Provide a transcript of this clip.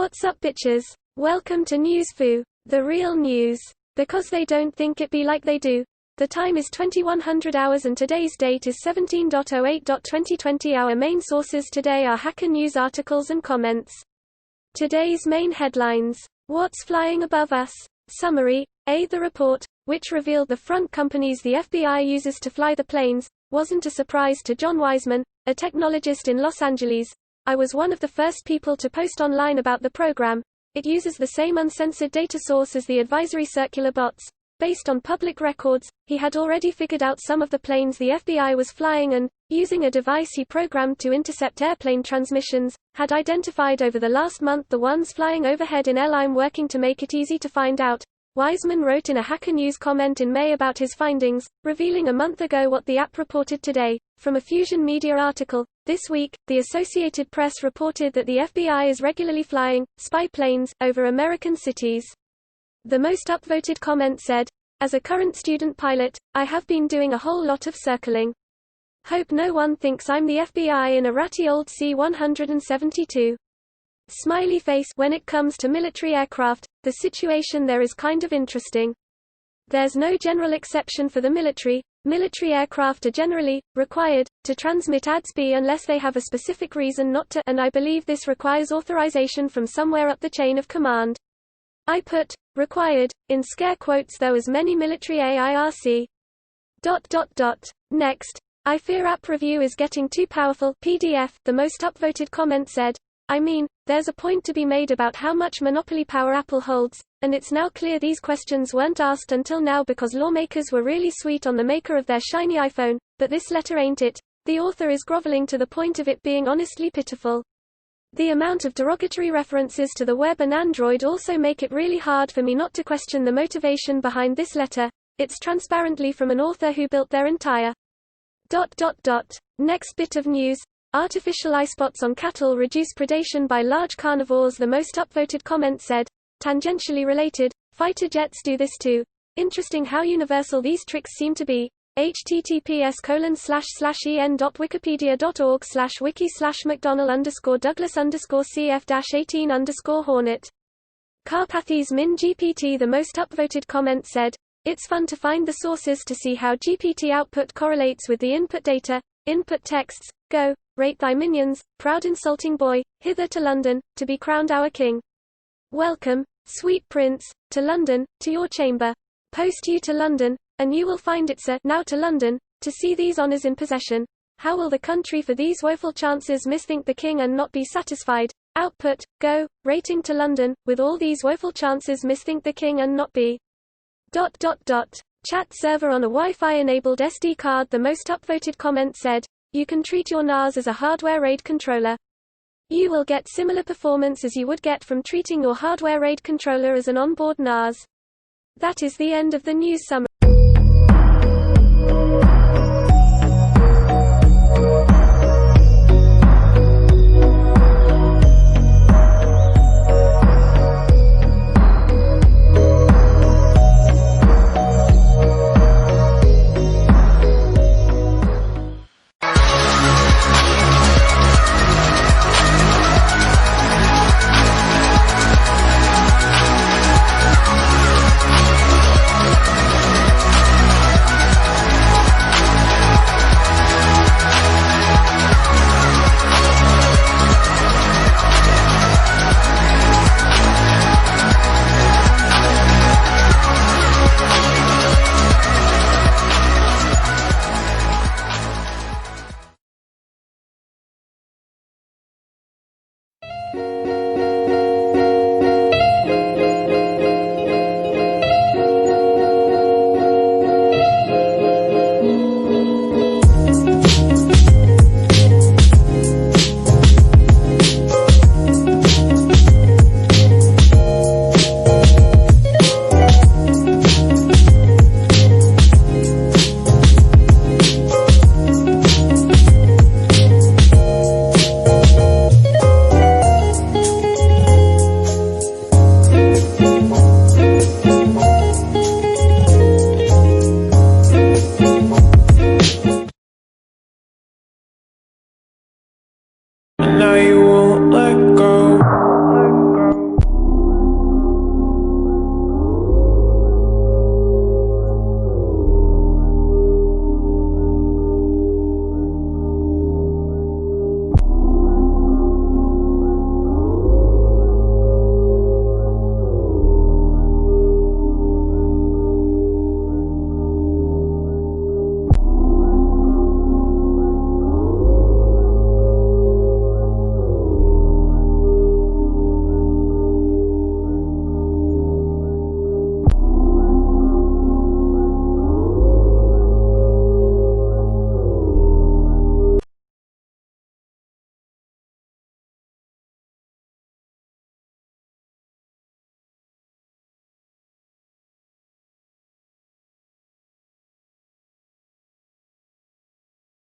What's up bitches? Welcome to Newsfu, the real news. Because they don't think it be like they do. The time is 2100 hours and today's date is 17.08.2020. Our main sources today are Hacker News articles and comments. Today's main headlines. What's flying above us? Summary. The report, which revealed the front companies the FBI uses to fly the planes, wasn't a surprise to John Wiseman, a technologist in Los Angeles. I was one of the first people to post online about the program. It uses the same uncensored data source as the advisory circular bots. Based on public records, he had already figured out some of the planes the FBI was flying and, using a device he programmed to intercept airplane transmissions, had identified over the last month the ones flying overhead in LA. I'm working to make it easy to find out, Wiseman wrote in a Hacker News comment in May about his findings, revealing a month ago what the app reported today. From a Fusion Media article, this week, the Associated Press reported that the FBI is regularly flying spy planes over American cities. The most upvoted comment said, "As a current student pilot, I have been doing a whole lot of circling. Hope no one thinks I'm the FBI in a ratty old C-172. Smiley face. When it comes to military aircraft, the situation there is kind of interesting. There's no general exception for the military. Military aircraft are generally required to transmit ADS-B unless they have a specific reason not to, and I believe this requires authorization from somewhere up the chain of command. I put required in scare quotes though, as many military AIRC. Next, I fear app review is getting too powerful. PDF. The most upvoted comment said, I mean, there's a point to be made about how much monopoly power Apple holds, and it's now clear these questions weren't asked until now because lawmakers were really sweet on the maker of their shiny iPhone, but this letter ain't it. The author is groveling to the point of it being honestly pitiful. The amount of derogatory references to the web and Android also make it really hard for me not to question the motivation behind this letter. It's transparently from an author who built their entire ... Next bit of news. Artificial eyespots on cattle reduce predation by large carnivores. The most upvoted comment said, tangentially related, fighter jets do this too. Interesting how universal these tricks seem to be. https://en.wikipedia.org/wiki/mcdonnell_Douglas_CF-18_Hornet. Karpathy's MinGPT. The most upvoted comment said, it's fun to find the sources to see how GPT output correlates with the input data. Input texts, go, rate thy minions, proud insulting boy, hither to London, to be crowned our king. Welcome, sweet prince, to London, to your chamber. Post you to London, and you will find it, sir, now to London, to see these honours in possession. How will the country for these woeful chances misthink the king and not be satisfied? Output, go, rating to London, with all these woeful chances misthink the king and not be... Chat server on a Wi-Fi-enabled SD card. The most upvoted comment said, you can treat your NAS as a hardware RAID controller. You will get similar performance as you would get from treating your hardware RAID controller as an onboard NAS. That is the end of the news summary.